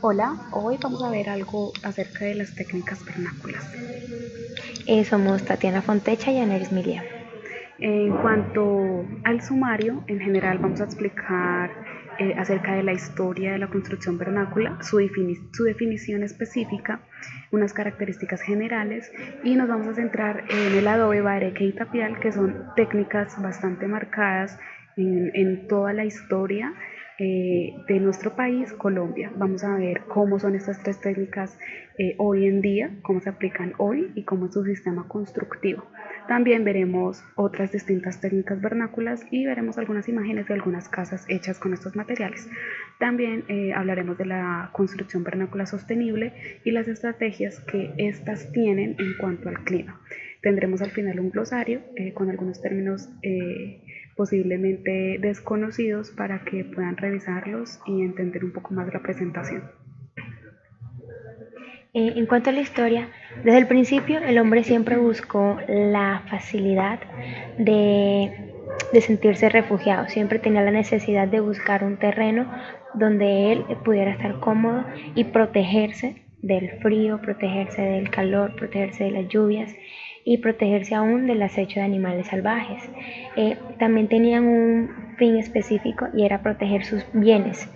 Hola, hoy vamos a ver algo acerca de las técnicas vernáculas. Somos Tatiana Fontecha y Aneris Miria. En cuanto al sumario, en general vamos a explicar acerca de la historia de la construcción vernácula, su definición específica, unas características generales y nos vamos a centrar en el adobe, bareque y tapial, que son técnicas bastante marcadas en toda la historia de nuestro país, Colombia. Vamos a ver cómo son estas tres técnicas hoy en día, cómo se aplican hoy y cómo es su sistema constructivo. También veremos otras distintas técnicas vernáculas y veremos algunas imágenes de algunas casas hechas con estos materiales. También hablaremos de la construcción vernácula sostenible y las estrategias que éstas tienen en cuanto al clima. Tendremos al final un glosario con algunos términos posiblemente desconocidos para que puedan revisarlos y entender un poco más la presentación. En cuanto a la historia, desde el principio el hombre siempre buscó la facilidad de sentirse refugiado, siempre tenía la necesidad de buscar un terreno donde él pudiera estar cómodo y protegerse del frío, protegerse del calor, protegerse de las lluvias y protegerse aún del acecho de animales salvajes. También tenían un fin específico y era proteger sus bienes,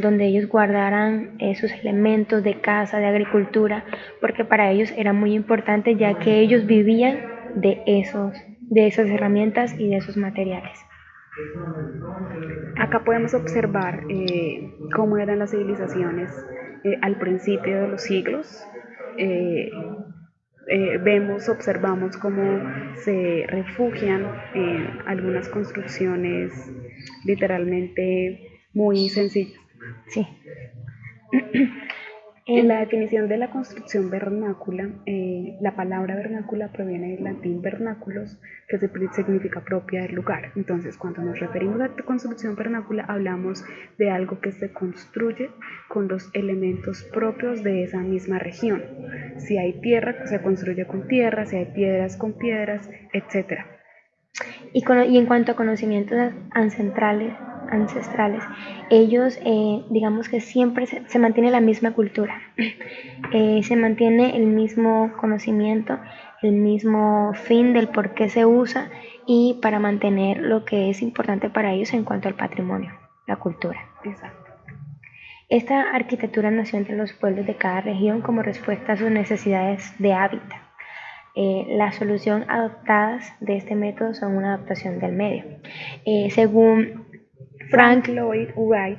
donde ellos guardaran sus elementos de caza, de agricultura, porque para ellos era muy importante ya que ellos vivían de esas herramientas y de esos materiales. Acá podemos observar cómo eran las civilizaciones al principio de los siglos. Eh, observamos cómo se refugian en algunas construcciones literalmente muy sencillas. Sí. En En, la definición de la construcción vernácula, la palabra vernácula proviene del latín vernáculos, que significa propia del lugar. Entonces, cuando nos referimos a construcción vernácula, hablamos de algo que se construye con los elementos propios de esa misma región. Si hay tierra, se construye con tierra, si hay piedras, con piedras, etc. y en cuanto a conocimientos ancestrales, ellos digamos que siempre se mantiene la misma cultura, se mantiene el mismo conocimiento, el mismo fin del por qué se usa y para mantener lo que es importante para ellos en cuanto al patrimonio, la cultura. Exacto. Esta arquitectura nació entre los pueblos de cada región como respuesta a sus necesidades de hábitat. La solución adoptadas de este método son una adaptación del medio. Según Frank Frank, Lloyd Wright.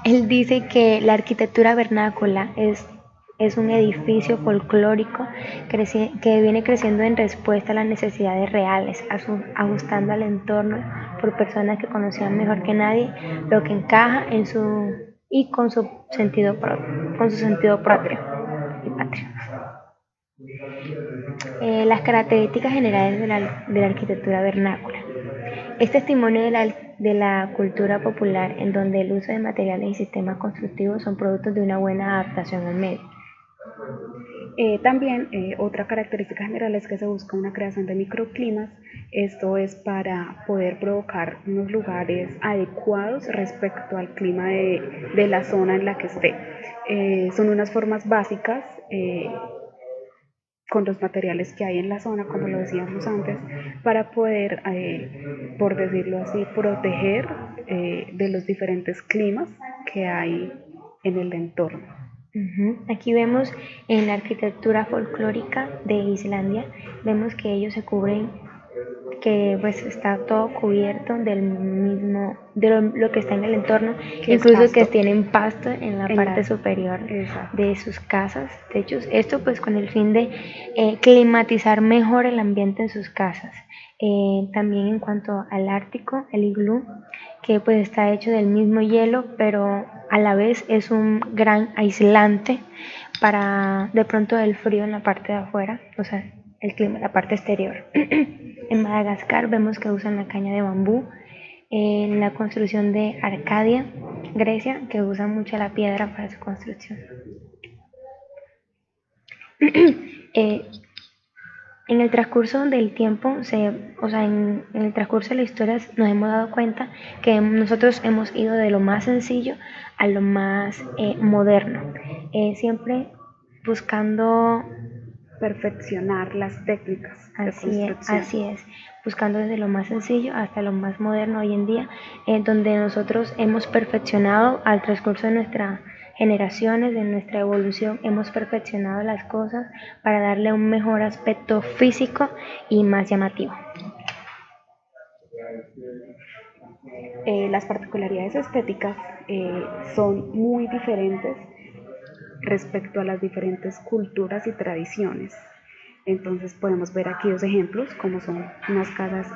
él dice que la arquitectura vernácula es un edificio folclórico que viene creciendo en respuesta a las necesidades reales, ajustando al entorno por personas que conocían mejor que nadie lo que encaja en su y con su sentido propio y patrio. Las características generales de la arquitectura vernácula. Es testimonio de la cultura popular en donde el uso de materiales y sistemas constructivos son productos de una buena adaptación al medio. También otra característica general es que se busca una creación de microclimas. Esto es para poder provocar unos lugares adecuados respecto al clima de la zona en la que esté. Son unas formas básicas con los materiales que hay en la zona, como lo decíamos antes, para poder, por decirlo así, proteger de los diferentes climas que hay en el entorno. Aquí vemos en la arquitectura folclórica de Islandia, vemos que ellos se cubren, que pues está todo cubierto del mismo, de lo que está en el entorno, Que incluso que tienen pasto en la parte la, superior exacto. de sus casas, techos. Esto pues con el fin de climatizar mejor el ambiente en sus casas. También en cuanto al Ártico, el iglú, que pues está hecho del mismo hielo, pero a la vez es un gran aislante para de pronto el frío en la parte de afuera, o sea, el clima, la parte exterior. En Madagascar vemos que usan la caña de bambú. En la construcción de Arcadia, Grecia, que usan mucho la piedra para su construcción. eh, En el transcurso del tiempo, en el transcurso de la historia nos hemos dado cuenta que nosotros hemos ido de lo más sencillo a lo más moderno, siempre buscando, Perfeccionar las técnicas de construcción. así es, buscando desde lo más sencillo hasta lo más moderno hoy en día, donde nosotros hemos perfeccionado al transcurso de nuestras generaciones, de nuestra evolución, hemos perfeccionado las cosas para darle un mejor aspecto físico y más llamativo. Las particularidades estéticas son muy diferentes respecto a las diferentes culturas y tradiciones. Entonces podemos ver aquí dos ejemplos, como son unas casas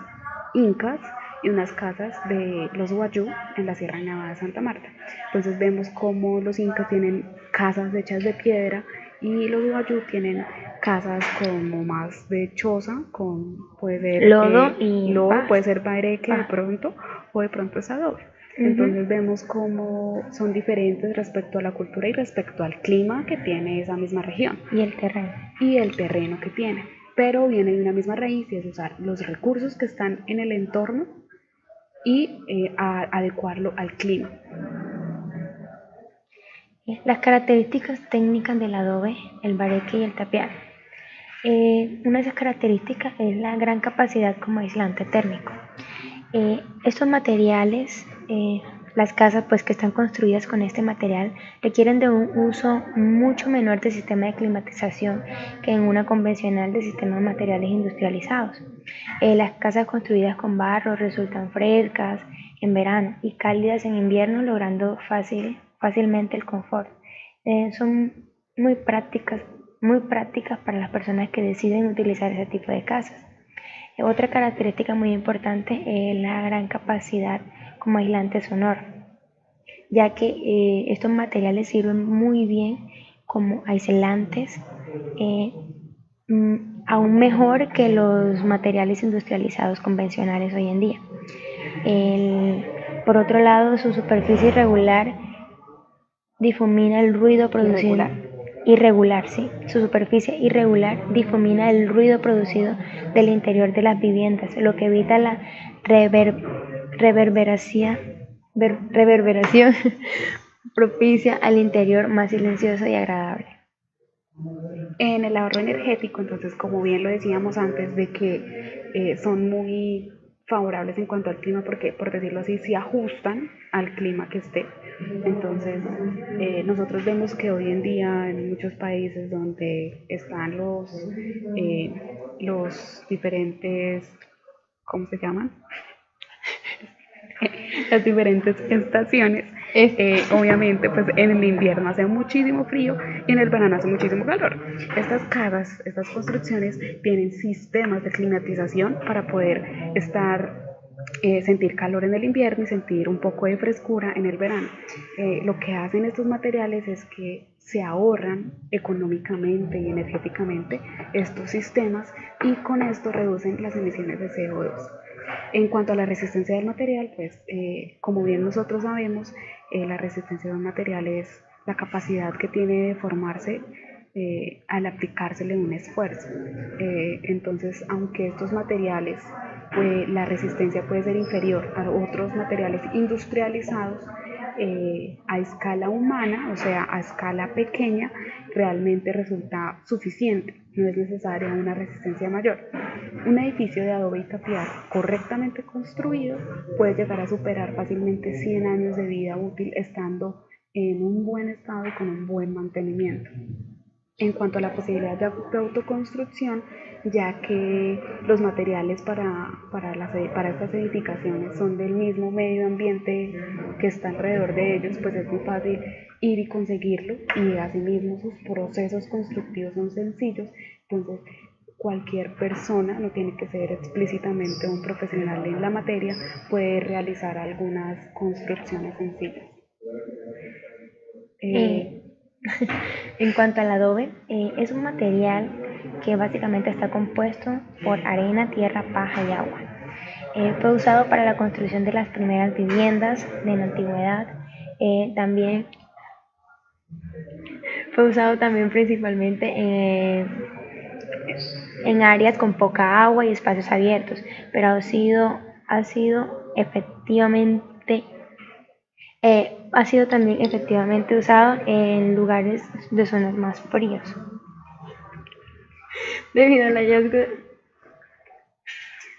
incas y unas casas de los Wayuu en la Sierra Nevada de Santa Marta. Entonces vemos cómo los incas tienen casas hechas de piedra y los Wayuu tienen casas como más de choza, con puede ser lodo y lodo, puede paz. ser bareque de pronto, o de pronto es adobe. Entonces vemos cómo son diferentes respecto a la cultura y respecto al clima que tiene esa misma región. Y el terreno. Y el terreno que tiene. Pero viene de una misma raíz y es usar los recursos que están en el entorno y adecuarlo al clima. Las características técnicas del adobe, el bareque y el tapial. Una de esas características es la gran capacidad como aislante térmico. Estos materiales, las casas pues que están construidas con este material requieren de un uso mucho menor del sistema de climatización que en una convencional de sistemas de materiales industrializados. Las casas construidas con barro resultan frescas en verano y cálidas en invierno, logrando fácilmente el confort. Son muy prácticas para las personas que deciden utilizar ese tipo de casas. Otra característica muy importante es la gran capacidad como aislante sonoro, ya que estos materiales sirven muy bien como aislantes, aún mejor que los materiales industrializados convencionales hoy en día. Por otro lado, su superficie irregular difumina el ruido producido. Sí. Su superficie irregular difumina el ruido producido del interior de las viviendas, lo que evita la reverberación propicia al interior más silencioso y agradable. En el ahorro energético, entonces, como bien lo decíamos antes, de que son muy favorables en cuanto al clima, porque, por decirlo así, se ajustan al clima que esté. Entonces, nosotros vemos que hoy en día en muchos países donde están los diferentes, ¿cómo se llaman? Las diferentes estaciones, obviamente pues en el invierno hace muchísimo frío y en el verano hace muchísimo calor. Estas casas, estas construcciones tienen sistemas de climatización para poder sentir calor en el invierno y sentir un poco de frescura en el verano. Lo que hacen estos materiales es que se ahorran económicamente y energéticamente estos sistemas y con esto reducen las emisiones de CO2. En cuanto a la resistencia del material, pues como bien nosotros sabemos, la resistencia de un material es la capacidad que tiene de formarse al aplicársele un esfuerzo. Entonces, aunque estos materiales, la resistencia puede ser inferior a otros materiales industrializados, a escala humana, o sea, a escala pequeña, realmente resulta suficiente, no es necesaria una resistencia mayor. Un edificio de adobe y tapial correctamente construido puede llegar a superar fácilmente 100 años de vida útil estando en un buen estado y con un buen mantenimiento. En cuanto a la posibilidad de autoconstrucción, ya que los materiales para estas edificaciones son del mismo medio ambiente que está alrededor de ellos, pues es muy fácil ir y conseguirlo, y asimismo sus procesos constructivos son sencillos. Entonces cualquier persona, no tiene que ser explícitamente un profesional en la materia, puede realizar algunas construcciones sencillas. En cuanto al adobe, es un material que básicamente está compuesto por arena, tierra, paja y agua. Fue usado para la construcción de las primeras viviendas de la antigüedad. También fue usado principalmente en áreas con poca agua y espacios abiertos, pero ha sido efectivamente ha sido también efectivamente usado en lugares de zonas más frías. Debido al hallazgo.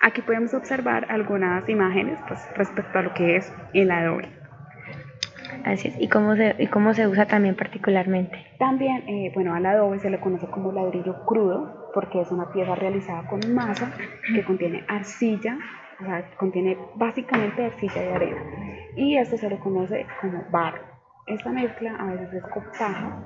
Aquí podemos observar algunas imágenes pues, respecto a lo que es el adobe. Así es, y cómo se usa también particularmente. También, bueno, al adobe se le conoce como ladrillo crudo porque es una pieza realizada con masa que contiene arcilla, o sea, contiene básicamente arcilla y arena. Y esto se le conoce como barro. Esta mezcla a veces es con paja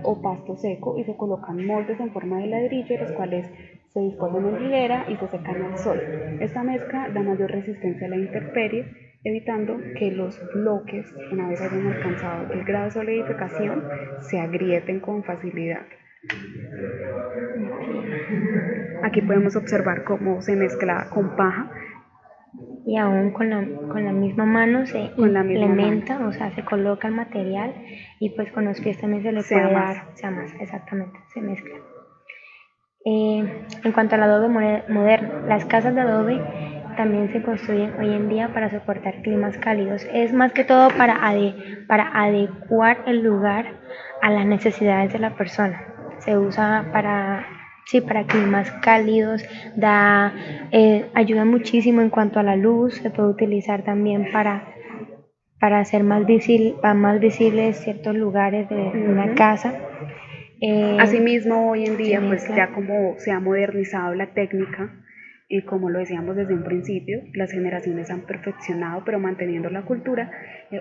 o pasto seco y se colocan moldes en forma de ladrillo, los cuales se disponen en hilera y se secan al sol. Esta mezcla da mayor resistencia a la intemperie, evitando que los bloques, una vez hayan alcanzado el grado de solidificación, se agrieten con facilidad. Aquí podemos observar cómo se mezcla con paja. Y aún con la misma mano se implementa, o sea, se coloca el material y pues con los pies también se le puede dar, se amasa, exactamente, se mezcla. En cuanto al adobe moderno, las casas de adobe también se construyen hoy en día para soportar climas cálidos. Es más que todo para adecuar el lugar a las necesidades de la persona. Se usa para climas cálidos, ayuda muchísimo en cuanto a la luz. Se puede utilizar también para hacer más visibles ciertos lugares de una casa. Asimismo, hoy en día, pues ya como se ha modernizado la técnica, y como lo decíamos desde un principio, las generaciones han perfeccionado, pero manteniendo la cultura,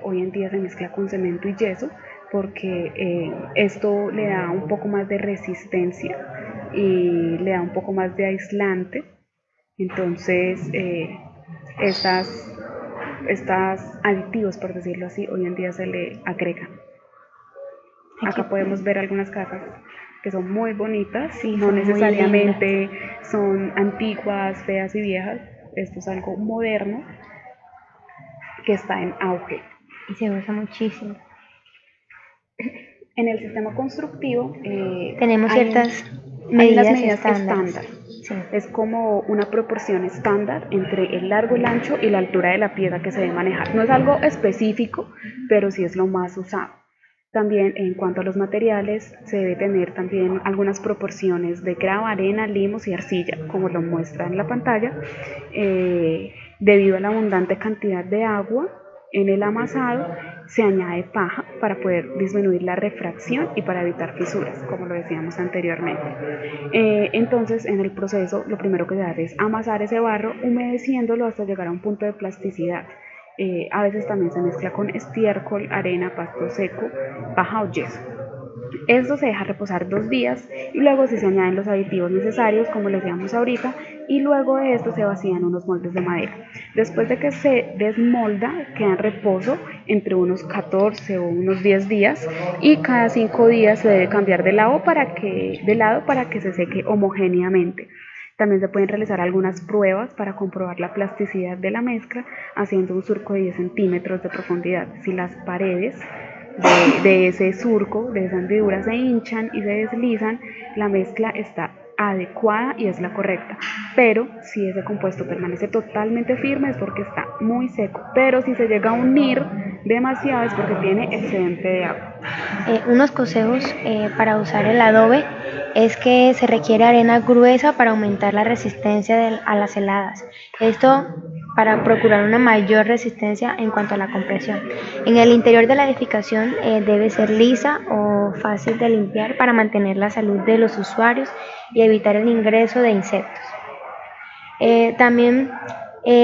hoy en día se mezcla con cemento y yeso, porque esto le da un poco más de resistencia y le da un poco más de aislante. Entonces, estas aditivos, por decirlo así, hoy en día se le agregan. Acá podemos ver algunas casas que son muy bonitas, sí, no necesariamente son antiguas, feas y viejas. Esto es algo moderno que está en auge. Y se usa muchísimo. En el sistema constructivo tenemos ciertas medidas estándar. Sí. Es como una proporción estándar entre el largo, el ancho y la altura de la pieza que se debe manejar. No es algo específico, pero sí es lo más usado. También en cuanto a los materiales, se debe tener también algunas proporciones de grava, arena, limos y arcilla, como lo muestra en la pantalla, debido a la abundante cantidad de agua en el amasado. Se añade paja para poder disminuir la refracción y para evitar fisuras, como lo decíamos anteriormente. Entonces, en el proceso, lo primero que se hace es amasar ese barro, humedeciéndolo hasta llegar a un punto de plasticidad. A veces también se mezcla con estiércol, arena, pasto seco, paja o yeso. Esto se deja reposar 2 días y luego se añaden los aditivos necesarios, como les decíamos ahorita, y luego de esto se vacían unos moldes de madera. Después de que se desmolda, queda en reposo entre unos 14 o unos 10 días y cada 5 días se debe cambiar de lado para que se seque homogéneamente. También se pueden realizar algunas pruebas para comprobar la plasticidad de la mezcla haciendo un surco de 10 centímetros de profundidad. Si las paredes de ese surco, de esa hendidura, se hinchan y se deslizan, la mezcla está adecuada y es la correcta. Pero si ese compuesto permanece totalmente firme es porque está muy seco. Pero si se llega a unir demasiado es porque tiene excedente de agua. Unos consejos para usar el adobe es que se requiere arena gruesa para aumentar la resistencia a las heladas. Esto para procurar una mayor resistencia en cuanto a la compresión. En el interior de la edificación debe ser lisa o fácil de limpiar para mantener la salud de los usuarios y evitar el ingreso de insectos. También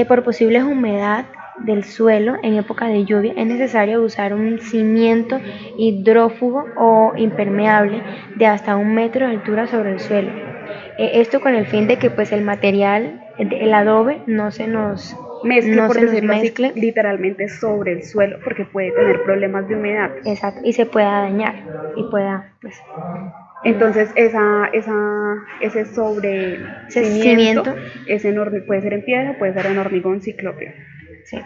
por posibles humedad del suelo en época de lluvia es necesario usar un cimiento hidrófugo o impermeable de hasta 1 metro de altura sobre el suelo. Esto con el fin de que pues el material, el adobe, no se nos mezcle literalmente sobre el suelo porque puede tener problemas de humedad. Exacto, y se pueda dañar y pueda pues. Entonces ese sobre cimiento puede ser en piedra, puede ser en hormigón ciclópeo. Sí.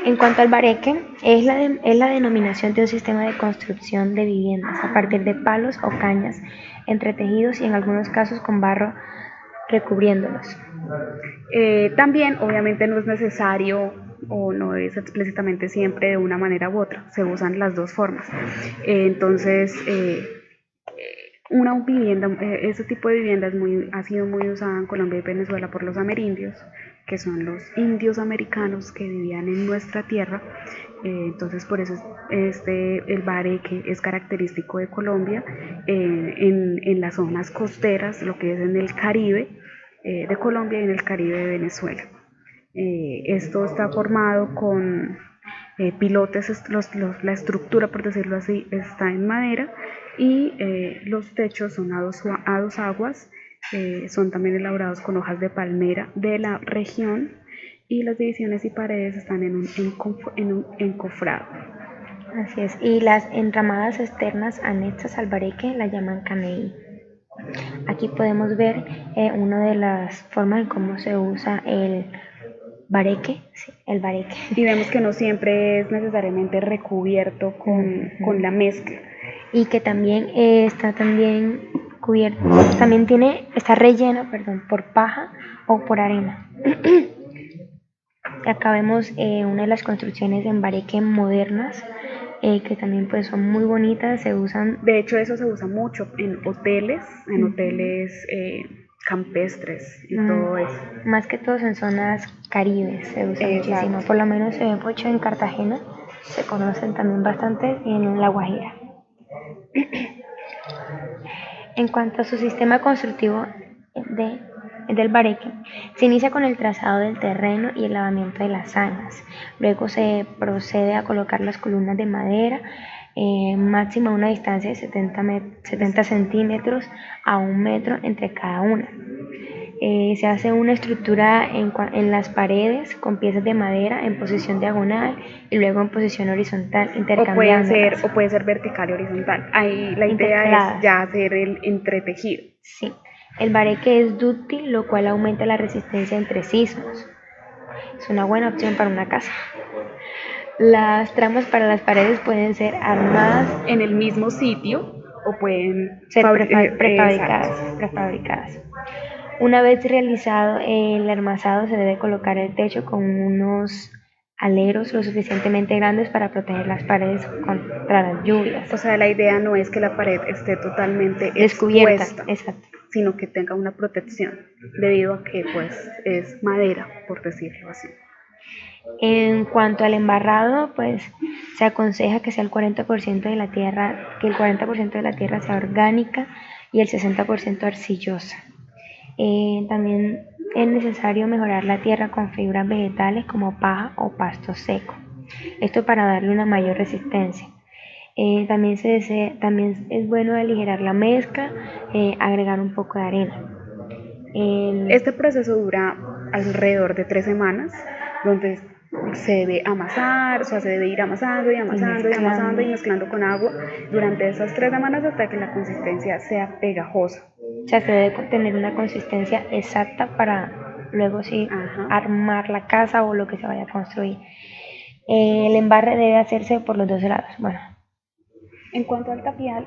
En cuanto al bareque, es la denominación de un sistema de construcción de viviendas a partir de palos o cañas entretejidos y en algunos casos con barro recubriéndolos. También, obviamente, no es necesario o no es explícitamente siempre de una manera u otra, se usan las dos formas. Entonces, una vivienda, ese tipo de vivienda ha sido muy usada en Colombia y Venezuela por los amerindios, que son los indios americanos que vivían en nuestra tierra. Entonces por eso el bareque es característico de Colombia, en las zonas costeras, lo que es en el Caribe de Colombia y en el Caribe de Venezuela. Esto está formado con pilotes, la estructura, por decirlo así, está en madera y los techos son a dos aguas, son también elaborados con hojas de palmera de la región y las divisiones y paredes están en un encofrado. Así es, y las enramadas externas anexas al bareque la llaman caney. Aquí podemos ver una de las formas en cómo se usa el bareque, sí, el bareque. Y vemos que no siempre es necesariamente recubierto con la mezcla. Y que también está también cubierto, también está relleno, perdón, por paja o por arena. Acá vemos una de las construcciones en bareque modernas, que también pues son muy bonitas, se usan. De hecho, eso se usa mucho en hoteles campestres y todo eso. Más que todo en zonas caribes se usa muchísimo, por lo menos se ve mucho en Cartagena, se conocen también bastante en La Guajira. En cuanto a su sistema constructivo del bareque, se inicia con el trazado del terreno y el lavamiento de las zanjas. Luego se procede a colocar las columnas de madera, máxima a una distancia de 70 centímetros a 1 metro entre cada una. Se hace una estructura en las paredes con piezas de madera en posición diagonal y luego en posición horizontal, intercambiándolas. O puede ser vertical y horizontal. Ahí la idea es ya hacer el entretejido. Sí. El bareque es dúctil, lo cual aumenta la resistencia entre sismos. Es una buena opción para una casa. Las tramas para las paredes pueden ser armadas en el mismo sitio o pueden ser prefabricadas. Una vez realizado el armazado, se debe colocar el techo con unos aleros lo suficientemente grandes para proteger las paredes contra las lluvias. O sea, la idea no es que la pared esté totalmente descubierta, expuesta, sino que tenga una protección, debido a que pues es madera, por decirlo así. En cuanto al embarrado, pues se aconseja que sea el 40% de la tierra, que el 40% de la tierra sea orgánica y el 60% arcillosa. También es necesario mejorar la tierra con fibras vegetales como paja o pasto seco. Esto para darle una mayor resistencia. También es bueno aligerar la mezcla, agregar un poco de arena. Este proceso dura alrededor de 3 semanas, donde se debe amasar, o sea, se debe ir amasando y mezclando con agua durante esas 3 semanas hasta que la consistencia sea pegajosa. O sea, se debe tener una consistencia exacta para luego sí armar la casa o lo que se vaya a construir. El embarre debe hacerse por los dos lados. Bueno. En cuanto al tapial,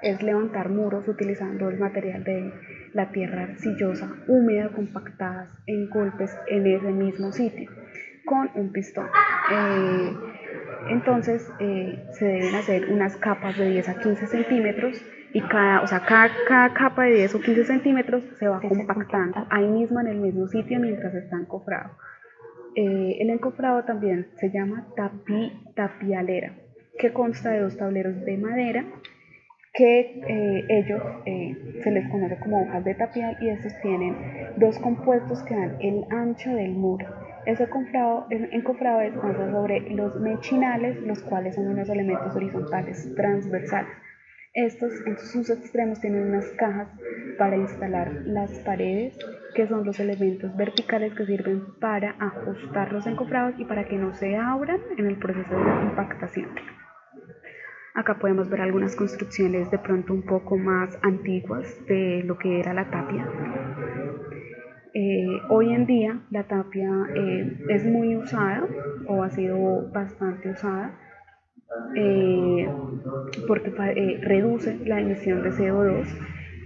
es levantar muros utilizando el material de la tierra arcillosa, húmeda, compactadas en golpes en ese mismo sitio, con un pistón. Entonces se deben hacer unas capas de 10 a 15 centímetros y cada capa de 10 o 15 centímetros se va compactando ahí mismo en el mismo sitio mientras está encofrado. El encofrado también se llama tapialera, que consta de 2 tableros de madera que ellos se les conoce como hojas de tapial y estos tienen 2 compuestos que dan el ancho del muro. Ese encofrado descansa sobre los mechinales, los cuales son unos elementos horizontales transversales. Estos en sus extremos tienen unas cajas para instalar las paredes, que son los elementos verticales que sirven para ajustar los encofrados y para que no se abran en el proceso de la compactación. Acá podemos ver algunas construcciones de pronto un poco más antiguas de lo que era la tapia. Hoy en día la tapia es muy usada o ha sido bastante usada eh, porque reduce la emisión de CO2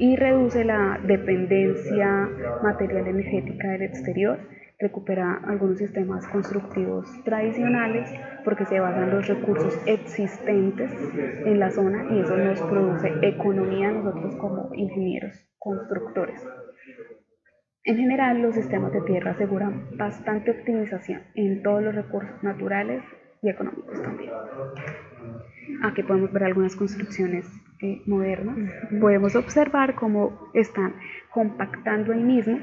y reduce la dependencia material energética del exterior, recupera algunos sistemas constructivos tradicionales porque se basan en los recursos existentes en la zona y eso nos produce economía a nosotros como ingenieros constructores. En general, los sistemas de tierra aseguran bastante optimización en todos los recursos naturales y económicos también. Aquí podemos ver algunas construcciones modernas. Podemos observar cómo están compactando el mismo.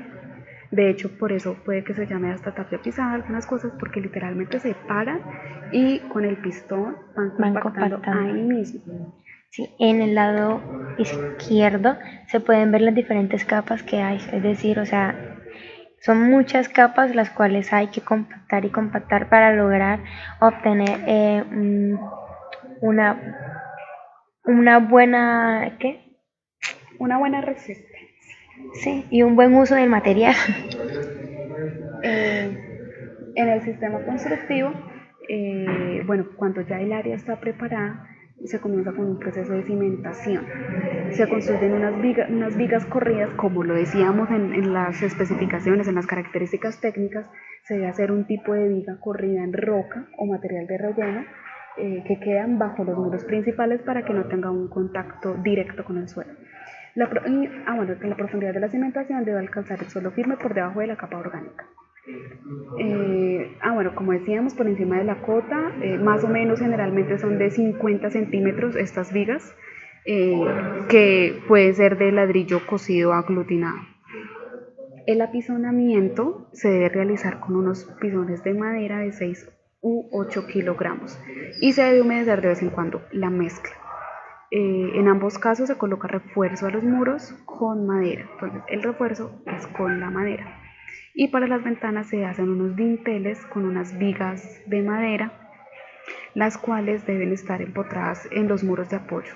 De hecho, por eso puede que se llame hasta tapia pisada algunas cosas, porque literalmente se paran y con el pistón van compactando ahí mismo. Sí, en el lado izquierdo se pueden ver las diferentes capas que hay, es decir, o sea, son muchas capas las cuales hay que compactar y compactar para lograr obtener una buena, ¿qué? Una buena resistencia. Sí, y un buen uso del material. En el sistema constructivo, bueno, cuando ya el área está preparada, se comienza con un proceso de cimentación. Se construyen unas vigas corridas, como lo decíamos en las especificaciones, en las características técnicas, se debe hacer un tipo de viga corrida en roca o material de relleno que quedan bajo los muros principales para que no tenga un contacto directo con el suelo. La profundidad de la cimentación debe alcanzar el suelo firme por debajo de la capa orgánica. Como decíamos, por encima de la cota, más o menos generalmente son de 50 centímetros estas vigas, que puede ser de ladrillo cocido aglutinado. El apisonamiento se debe realizar con unos pisones de madera de 6 u 8 kilogramos y se debe humedecer de vez en cuando la mezcla. En ambos casos se coloca refuerzo a los muros con madera, entonces el refuerzo es con la madera. Y para las ventanas se hacen unos dinteles con unas vigas de madera, las cuales deben estar empotradas en los muros de apoyo.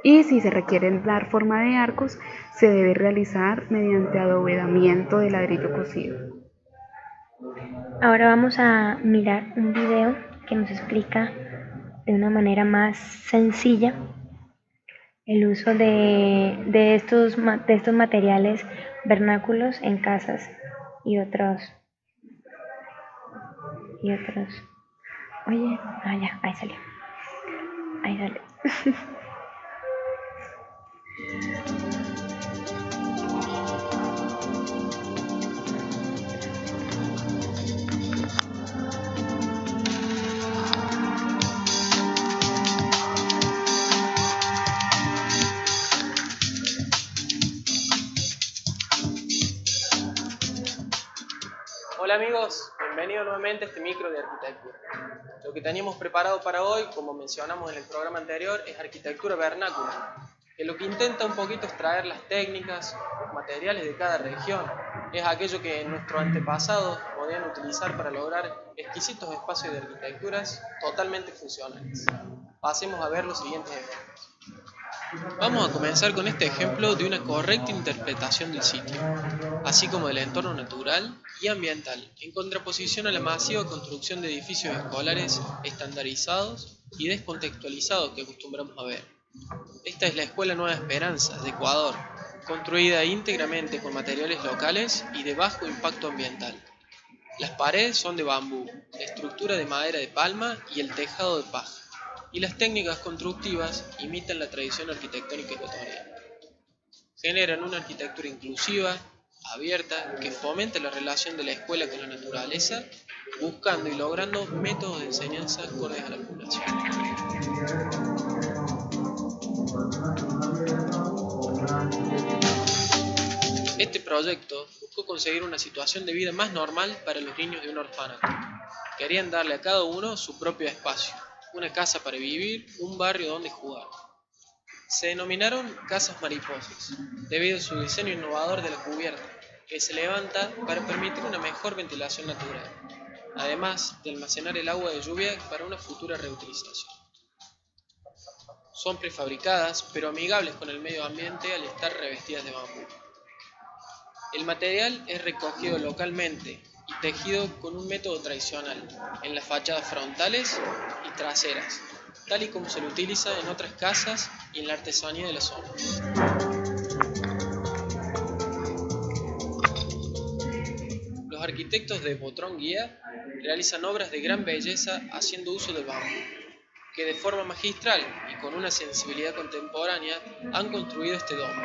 Y si se requieren dar forma de arcos, se debe realizar mediante adovedamiento de ladrillo cocido. Ahora vamos a mirar un video que nos explica de una manera más sencilla el uso de estos materiales vernáculos en casas y otros. Oye, ya, ahí salió. Ahí sale. Hola amigos, bienvenidos nuevamente a este micro de arquitectura. Lo que teníamos preparado para hoy, como mencionamos en el programa anterior, es arquitectura vernácula, que lo que intenta un poquito es traer las técnicas, los materiales de cada región. Es aquello que nuestros antepasados podían utilizar para lograr exquisitos espacios de arquitecturas totalmente funcionales. Pasemos a ver los siguientes ejemplos. Vamos a comenzar con este ejemplo de una correcta interpretación del sitio, así como del entorno natural y ambiental, en contraposición a la masiva construcción de edificios escolares estandarizados y descontextualizados que acostumbramos a ver. Esta es la Escuela Nueva Esperanza de Ecuador, construida íntegramente con materiales locales y de bajo impacto ambiental. Las paredes son de bambú, la estructura de madera de palma y el tejado de paja. Y las técnicas constructivas imitan la tradición arquitectónica ecuatoriana. Generan una arquitectura inclusiva, abierta, que fomenta la relación de la escuela con la naturaleza, buscando y logrando métodos de enseñanza acordes a la población. Este proyecto buscó conseguir una situación de vida más normal para los niños de un orfanato. Querían darle a cada uno su propio espacio, una casa para vivir, un barrio donde jugar. Se denominaron casas mariposas, debido a su diseño innovador de la cubierta, que se levanta para permitir una mejor ventilación natural, además de almacenar el agua de lluvia para una futura reutilización. Son prefabricadas, pero amigables con el medio ambiente al estar revestidas de bambú. El material es recogido localmente y tejido con un método tradicional en las fachadas frontales y traseras, tal y como se lo utiliza en otras casas y en la artesanía de la zona. Los arquitectos de Botrón Guía realizan obras de gran belleza haciendo uso del bambú, que de forma magistral y con una sensibilidad contemporánea han construido este domo,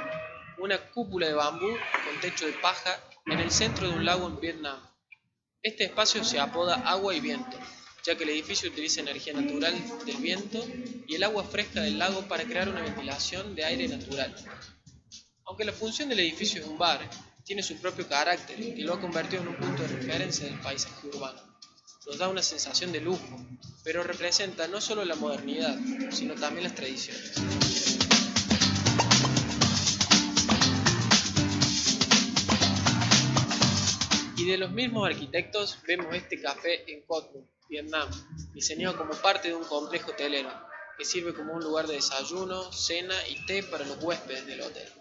una cúpula de bambú con techo de paja en el centro de un lago en Vietnam. Este espacio se apoda Agua y Viento, ya que el edificio utiliza energía natural del viento y el agua fresca del lago para crear una ventilación de aire natural. Aunque la función del edificio es un bar, tiene su propio carácter y lo ha convertido en un punto de referencia del paisaje urbano. Nos da una sensación de lujo, pero representa no solo la modernidad, sino también las tradiciones. Y de los mismos arquitectos vemos este café en Quoc Mun, Vietnam, diseñado como parte de un complejo hotelero, que sirve como un lugar de desayuno, cena y té para los huéspedes del hotel.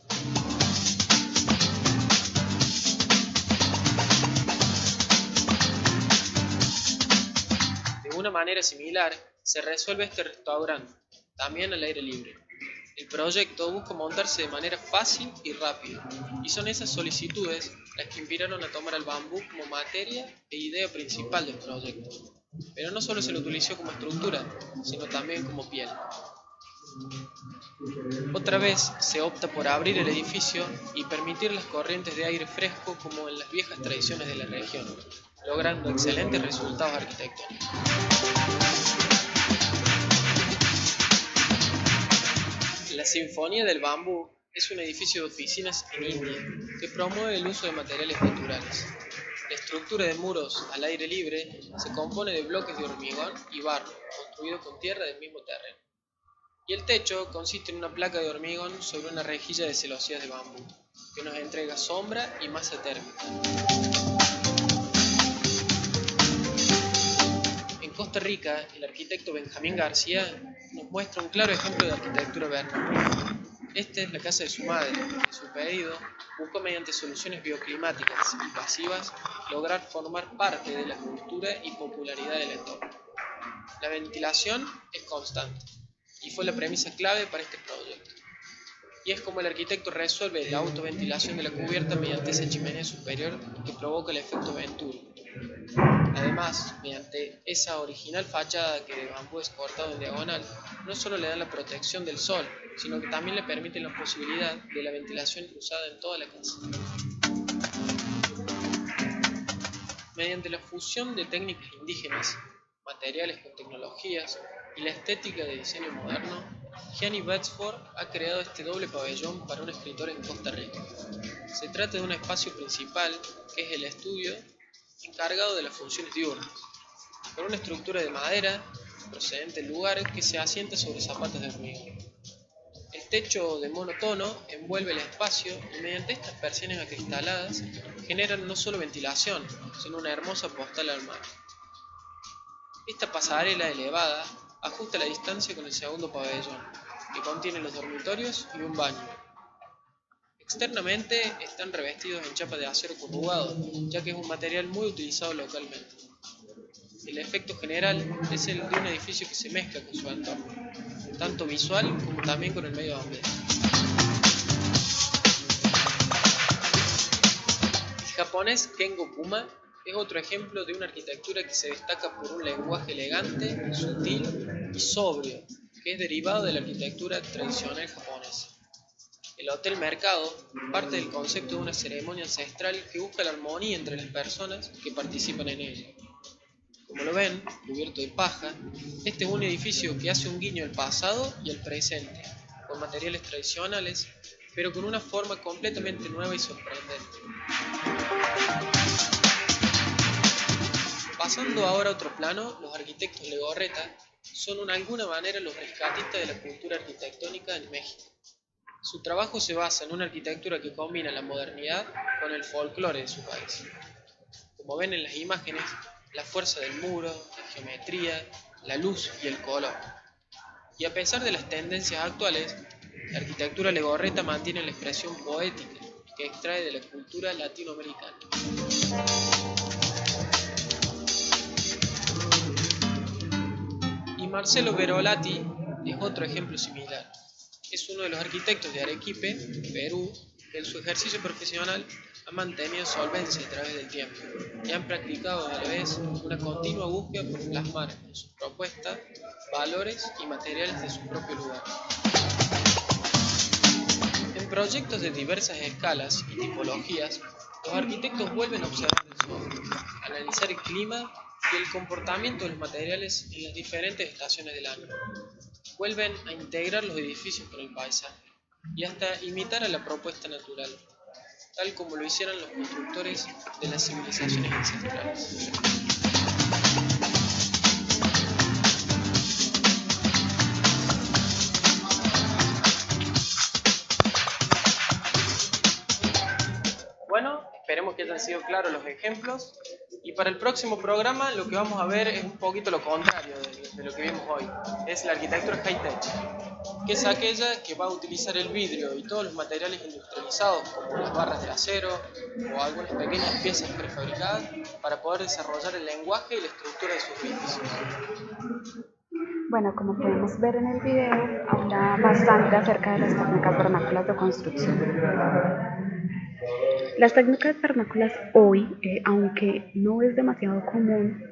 De una manera similar, se resuelve este restaurante, también al aire libre. El proyecto busca montarse de manera fácil y rápida, y son esas solicitudes las que inspiraron a tomar al bambú como materia e idea principal del proyecto. Pero no solo se lo utilizó como estructura, sino también como piel. Otra vez se opta por abrir el edificio y permitir las corrientes de aire fresco como en las viejas tradiciones de la región, logrando excelentes resultados arquitectónicos. La Sinfonía del Bambú es un edificio de oficinas en India que promueve el uso de materiales naturales. La estructura de muros al aire libre se compone de bloques de hormigón y barro construidos con tierra del mismo terreno. Y el techo consiste en una placa de hormigón sobre una rejilla de celosías de bambú, que nos entrega sombra y masa térmica. En Costa Rica, el arquitecto Benjamín García nos muestra un claro ejemplo de arquitectura vernácula. Esta es la casa de su madre, y su pedido buscó mediante soluciones bioclimáticas y pasivas lograr formar parte de la cultura y popularidad del entorno. La ventilación es constante, y fue la premisa clave para este proyecto. Y es como el arquitecto resuelve la autoventilación de la cubierta mediante esa chimenea superior que provoca el efecto Venturi. Además, mediante esa original fachada que de bambú es cortado en diagonal, no solo le dan la protección del sol, sino que también le permiten la posibilidad de la ventilación cruzada en toda la casa. Mediante la fusión de técnicas indígenas, materiales con tecnologías y la estética de diseño moderno, Gianni Beresford ha creado este doble pabellón para un escritor en Costa Rica. Se trata de un espacio principal, que es el estudio, encargado de las funciones diurnas, con una estructura de madera procedente del lugar que se asienta sobre zapatos de hormigón. El techo de monotono envuelve el espacio y mediante estas persianas acristaladas generan no solo ventilación, sino una hermosa postal al mar. Esta pasarela elevada ajusta la distancia con el segundo pabellón, que contiene los dormitorios y un baño. Externamente están revestidos en chapa de acero corrugado, ya que es un material muy utilizado localmente. El efecto general es el de un edificio que se mezcla con su entorno, tanto visual como también con el medio ambiente. El japonés Kengo Kuma es otro ejemplo de una arquitectura que se destaca por un lenguaje elegante, sutil y sobrio, que es derivado de la arquitectura tradicional japonesa. El Hotel Mercado parte del concepto de una ceremonia ancestral que busca la armonía entre las personas que participan en ella. Como lo ven, cubierto de paja, este es un edificio que hace un guiño al pasado y al presente, con materiales tradicionales, pero con una forma completamente nueva y sorprendente. Pasando ahora a otro plano, los arquitectos Legorreta son de alguna manera los rescatistas de la cultura arquitectónica en México. Su trabajo se basa en una arquitectura que combina la modernidad con el folclore de su país. Como ven en las imágenes, la fuerza del muro, la geometría, la luz y el color. Y a pesar de las tendencias actuales, la arquitectura legorreta mantiene la expresión poética que extrae de la cultura latinoamericana. Y Marcelo Verolati es otro ejemplo similar. Es uno de los arquitectos de Arequipe, Perú, que en su ejercicio profesional ha mantenido solvencia a través del tiempo y han practicado a la vez una continua búsqueda por plasmar en sus propuestas valores y materiales de su propio lugar. En proyectos de diversas escalas y tipologías, los arquitectos vuelven a observar el suelo, analizar el clima y el comportamiento de los materiales en las diferentes estaciones del año. Vuelven a integrar los edificios con el paisaje y hasta imitar a la propuesta natural, tal como lo hicieron los constructores de las civilizaciones ancestrales. Bueno, esperemos que hayan sido claros los ejemplos. Y para el próximo programa lo que vamos a ver es un poquito lo contrario de lo que vimos hoy. Es la arquitectura high-tech, que es aquella que va a utilizar el vidrio y todos los materiales industrializados como las barras de acero o algunas pequeñas piezas prefabricadas para poder desarrollar el lenguaje y la estructura de sus edificios. Bueno, como podemos ver en el video, habla bastante acerca de las técnicas vernáculas de construcción. Las técnicas vernáculas hoy, aunque no es demasiado común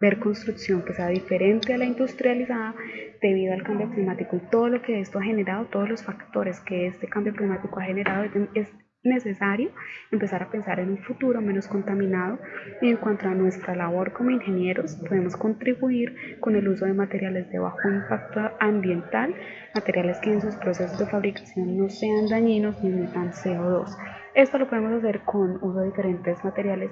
ver construcción que sea diferente a la industrializada debido al cambio climático y todo lo que esto ha generado, todos los factores que este cambio climático ha generado, es necesario empezar a pensar en un futuro menos contaminado, y en cuanto a nuestra labor como ingenieros podemos contribuir con el uso de materiales de bajo impacto ambiental, materiales que en sus procesos de fabricación no sean dañinos ni emitan CO2. Esto lo podemos hacer con uso de diferentes materiales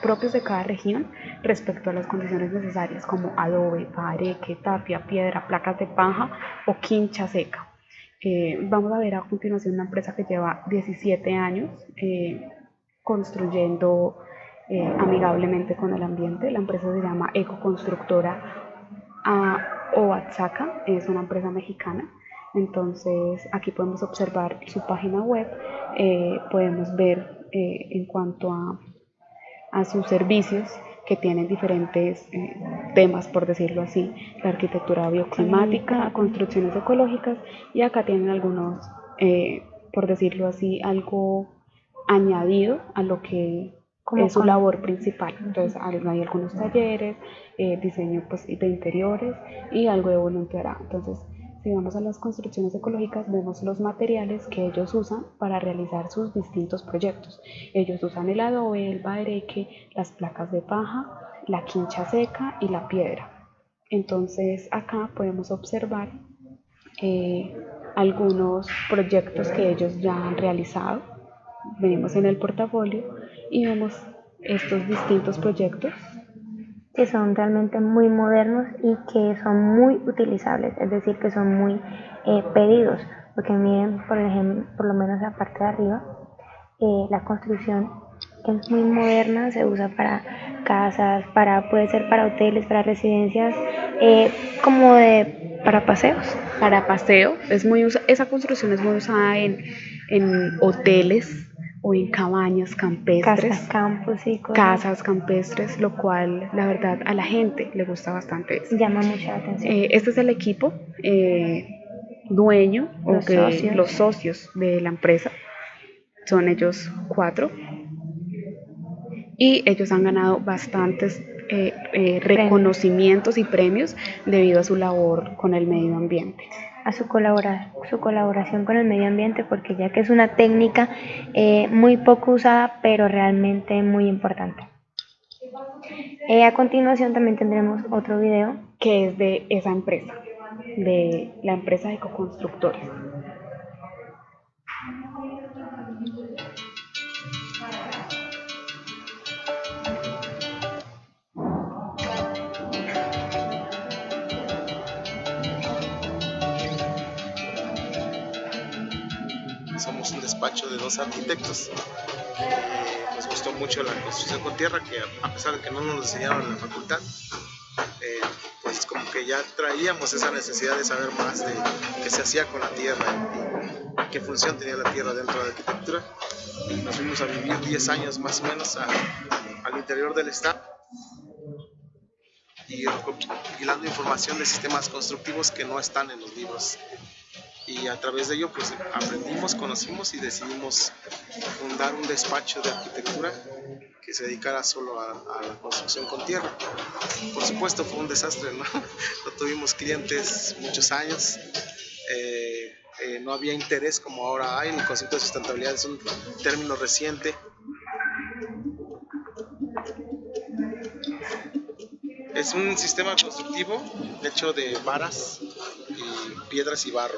propios de cada región respecto a las condiciones necesarias, como adobe, pareque, tapia, piedra, placas de paja o quincha seca. Vamos a ver a continuación una empresa que lleva 17 años construyendo amigablemente con el ambiente. La empresa se llama Ecoconstructora Oaxaca, es una empresa mexicana. Entonces aquí podemos observar su página web, podemos ver en cuanto a sus servicios, que tienen diferentes temas, por decirlo así: la arquitectura bioclimática, construcciones ecológicas, y acá tienen algunos, por decirlo así, algo añadido a lo que es su labor principal. Entonces hay algunos talleres, diseño pues, de interiores y algo de voluntariado. Entonces, si vamos a las construcciones ecológicas, vemos los materiales que ellos usan para realizar sus distintos proyectos. Ellos usan el adobe, el baereque, las placas de paja, la quincha seca y la piedra. Entonces acá podemos observar algunos proyectos que ellos ya han realizado. Venimos en el portafolio y vemos estos distintos proyectos que son realmente muy modernos y que son muy utilizables, es decir, que son muy pedidos, porque miren, por ejemplo, por lo menos la parte de arriba, la construcción es muy moderna, se usa para casas, puede ser para hoteles, para residencias, para paseos. Para paseo, esa construcción es muy usada en hoteles o en cabañas campestres, casas campestres, lo cual la verdad a la gente le gusta bastante eso. Llama mucho la atención. Este es el equipo dueño, los socios de la empresa, son ellos 4, y ellos han ganado bastantes reconocimientos y premios debido a su labor con el medio ambiente. A su colaboración con el medio ambiente, porque ya que es una técnica muy poco usada, pero realmente muy importante. A continuación también tendremos otro video que es de esa empresa, de la empresa Ecoconstructores. Somos un despacho de 2 arquitectos. Nos gustó mucho la construcción con tierra, que a pesar de que no nos enseñaron en la facultad, pues como que que ya traíamos esa necesidad de saber más de qué se hacía con la tierra y qué función tenía la tierra dentro de la arquitectura. Y nos fuimos a vivir 10 años más o menos al interior del estado y recopilando información de sistemas constructivos que no están en los libros. Y a través de ello pues aprendimos, conocimos y decidimos fundar un despacho de arquitectura que se dedicara solo a la construcción con tierra. Por supuesto fue un desastre, ¿no? No tuvimos clientes muchos años, no había interés como ahora hay. El concepto de sustentabilidad es un término reciente. Es un sistema constructivo hecho de varas, y piedras y barro.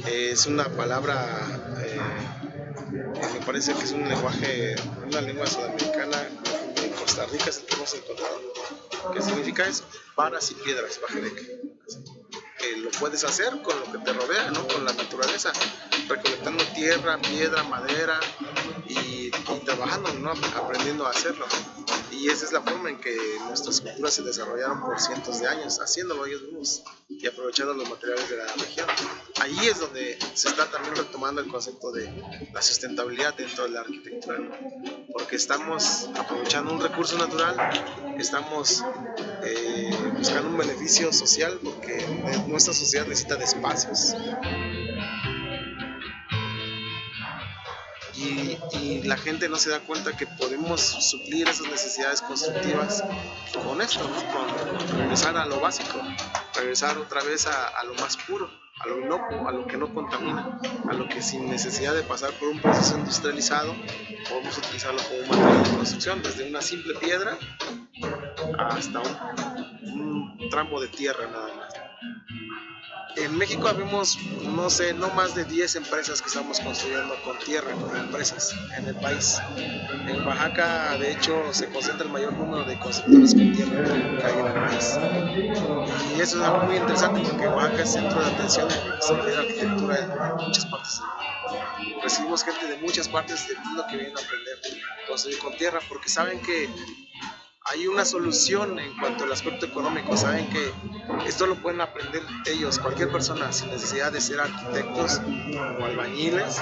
Es una palabra, me parece que es un lenguaje, una lengua sudamericana de Costa Rica, es el que hemos encontrado. ¿Qué significa eso? Varas y piedras, bajereque. Lo puedes hacer con lo que te rodea, ¿no? Con la naturaleza, recolectando tierra, piedra, madera y trabajando, ¿no? Aprendiendo a hacerlo. Y esa es la forma en que nuestras culturas se desarrollaron por cientos de años, haciéndolo ellos mismos y aprovechando los materiales de la región. Ahí es donde se está también retomando el concepto de la sustentabilidad dentro de la arquitectura, ¿no? Porque estamos aprovechando un recurso natural, estamos buscando un beneficio social, porque nuestra sociedad necesita de espacios. Y la gente no se da cuenta que podemos suplir esas necesidades constructivas con esto, ¿no? Con regresar a lo básico, regresar otra vez a lo más puro, a lo inocuo, a lo que no contamina, a lo que sin necesidad de pasar por un proceso industrializado podemos utilizarlo como un material de construcción, desde una simple piedra hasta un tramo de tierra nada más. En México habemos, no sé, no más de 10 empresas que estamos construyendo con tierra, como empresas en el país. En Oaxaca, de hecho, se concentra el mayor número de constructores con tierra que hay en el país. Y eso es algo muy interesante, porque Oaxaca es centro de atención en lo que se refiere a arquitectura en muchas partes. Recibimos gente de muchas partes del mundo que vienen a aprender a construir con tierra, porque saben que hay una solución en cuanto al aspecto económico. Saben que esto lo pueden aprender ellos, cualquier persona, sin necesidad de ser arquitectos o albañiles.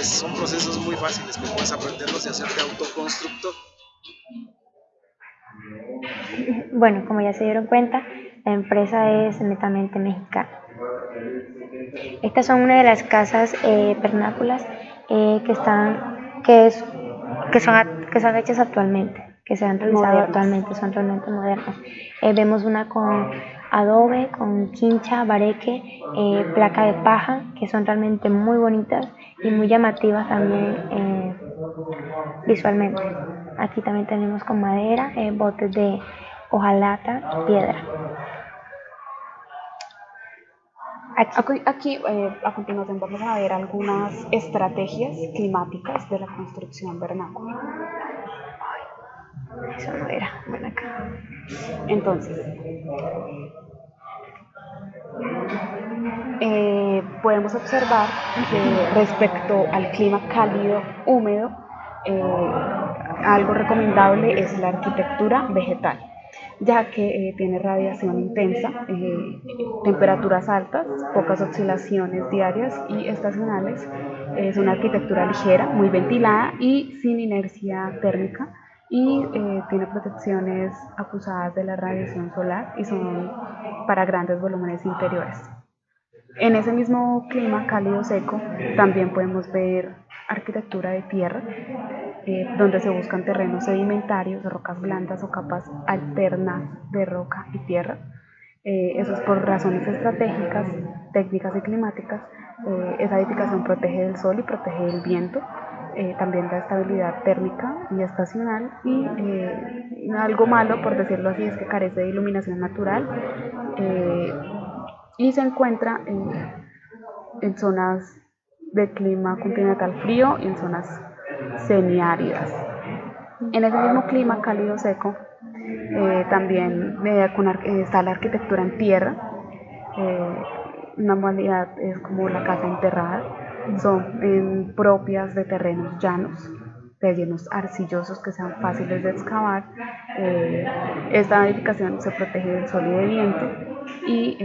Son procesos muy fáciles que puedes aprenderlos y hacerte autoconstructor. Bueno, como ya se dieron cuenta, la empresa es netamente mexicana. Estas son una de las casas vernáculas que son hechas actualmente, que se han realizado Modernas. actualmente, son realmente modernas. Vemos una con adobe, con quincha, bareque, placa de paja, que son realmente muy bonitas y muy llamativas también visualmente. Aquí también tenemos con madera, botes de hojalata y piedra. Aquí, a continuación vamos a ver algunas estrategias climáticas de la construcción vernácula. Eso no era, ven acá. Entonces, podemos observar que respecto al clima cálido, húmedo, algo recomendable es la arquitectura vegetal, ya que tiene radiación intensa, temperaturas altas, pocas oscilaciones diarias y estacionales. Es una arquitectura ligera, muy ventilada y sin inercia térmica, y tiene protecciones acusadas de la radiación solar y son para grandes volúmenes interiores. En ese mismo clima cálido seco también podemos ver arquitectura de tierra, donde se buscan terrenos sedimentarios, rocas blandas o capas alternas de roca y tierra. Eso es por razones estratégicas, técnicas y climáticas. Esa edificación protege del sol y protege del viento. También da estabilidad térmica y estacional, y algo malo, por decirlo así, es que carece de iluminación natural, y se encuentra en zonas de clima continental frío y en zonas semiáridas. En ese mismo clima cálido seco también está la arquitectura en tierra. Una modalidad es como la casa enterrada, son propias de terrenos llanos, rellenos arcillosos que sean fáciles de excavar. Esta edificación se protege del sol y del viento y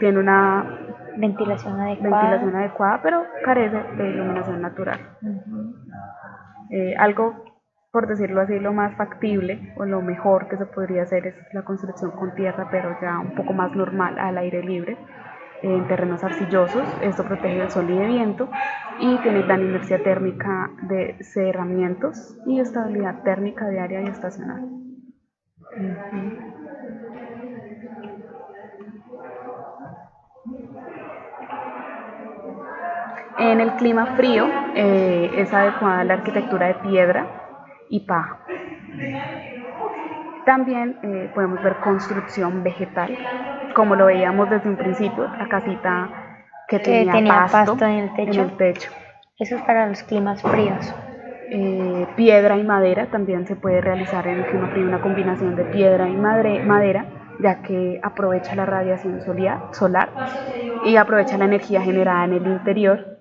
tiene una Ventilación adecuada. pero carece de iluminación natural. Algo, por decirlo así, lo más factible o lo mejor que se podría hacer es la construcción con tierra, pero ya un poco más normal, al aire libre, en terrenos arcillosos. Esto protege del sol y del viento y tiene gran inercia térmica de cerramientos y estabilidad térmica diaria y estacional. En el clima frío es adecuada la arquitectura de piedra y paja. También podemos ver construcción vegetal, como lo veíamos desde un principio, la casita que tenía pasto en el techo. Eso es para los climas fríos. Piedra y madera también se puede realizar en el clima frío, una combinación de piedra y madera, ya que aprovecha la radiación solar y aprovecha la energía generada en el interior.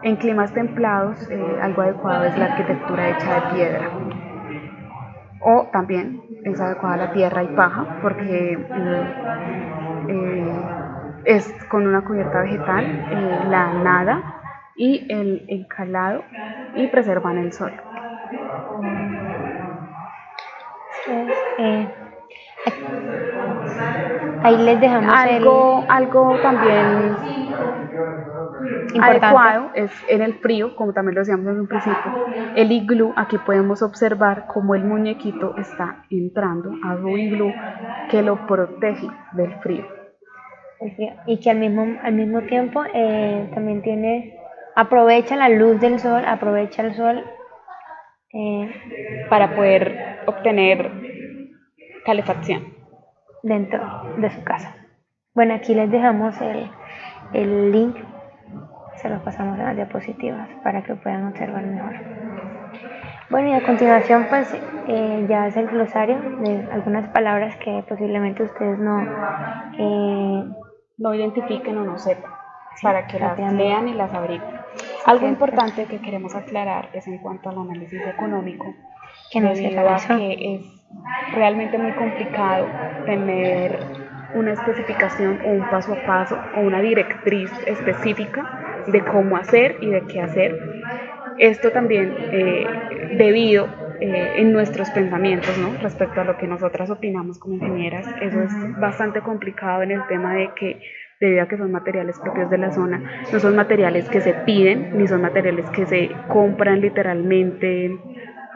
En climas templados, algo adecuado es la arquitectura hecha de piedra. O también es adecuada la tierra y paja, porque es con una cubierta vegetal, la nada y el encalado y preservan el sol. Ahí les dejamos algo también importante. Adecuado es en el frío, como también lo decíamos en un principio, el iglú. Aquí podemos observar cómo el muñequito está entrando a su iglú, que lo protege del frío. Y que al mismo tiempo también aprovecha la luz del sol, aprovecha el sol para poder obtener calefacción dentro de su casa. Bueno, aquí les dejamos el link, se los pasamos en las diapositivas para que puedan observar mejor. Bueno, y a continuación pues ya es el glosario de algunas palabras que posiblemente ustedes no identifiquen o no sepan, para que las lean y las averigüen. Algo importante que queremos aclarar es en cuanto al análisis económico, debido a que es realmente muy complicado tener una especificación o un paso a paso o una directriz específica de cómo hacer y de qué hacer. Esto también debido en nuestros pensamientos, ¿no? Respecto a lo que nosotras opinamos como ingenieras. Eso es bastante complicado en el tema de que, debido a que son materiales propios de la zona, no son materiales que se piden ni son materiales que se compran literalmente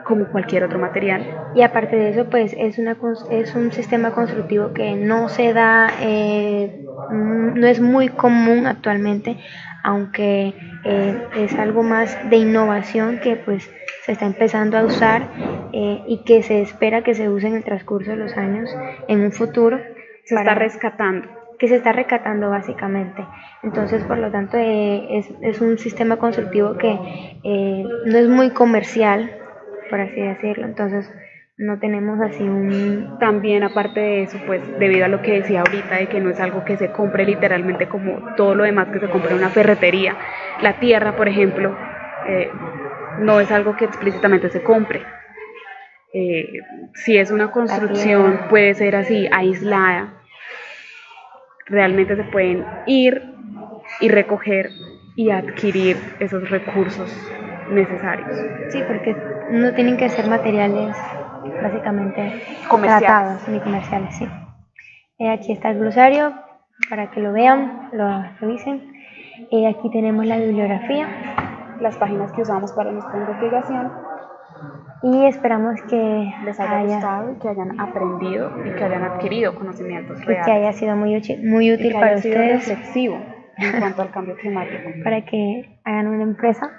como cualquier otro material. Y aparte de eso, pues es un sistema constructivo que no se da, no es muy común actualmente, aunque es algo más de innovación que pues se está empezando a usar y que se espera que se use en el transcurso de los años en un futuro. Se está rescatando. Que se está rescatando básicamente. Entonces, por lo tanto, es un sistema constructivo que no es muy comercial, por así decirlo. Entonces, no tenemos así También, aparte de eso, pues debido a lo que decía ahorita, de que no es algo que se compre literalmente como todo lo demás que se compra en una ferretería. La tierra, por ejemplo, no es algo que explícitamente se compre. Si es una construcción, puede ser así, aislada. Realmente se pueden ir y recoger y adquirir esos recursos necesarios. Sí, porque no tienen que ser materiales básicamente tratados ni comerciales, sí. Aquí está el glosario para que lo vean, lo revisen. Aquí tenemos la bibliografía, las páginas que usamos para nuestra investigación. Y esperamos que les haya gustado, que hayan aprendido y que hayan adquirido conocimientos reales. Y que haya sido muy útil para ustedes. Reflexivo en cuanto al cambio climático. Para que hagan una empresa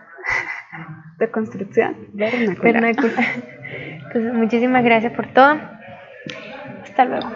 de construcción vernácula. Entonces, muchísimas gracias por todo. Hasta luego.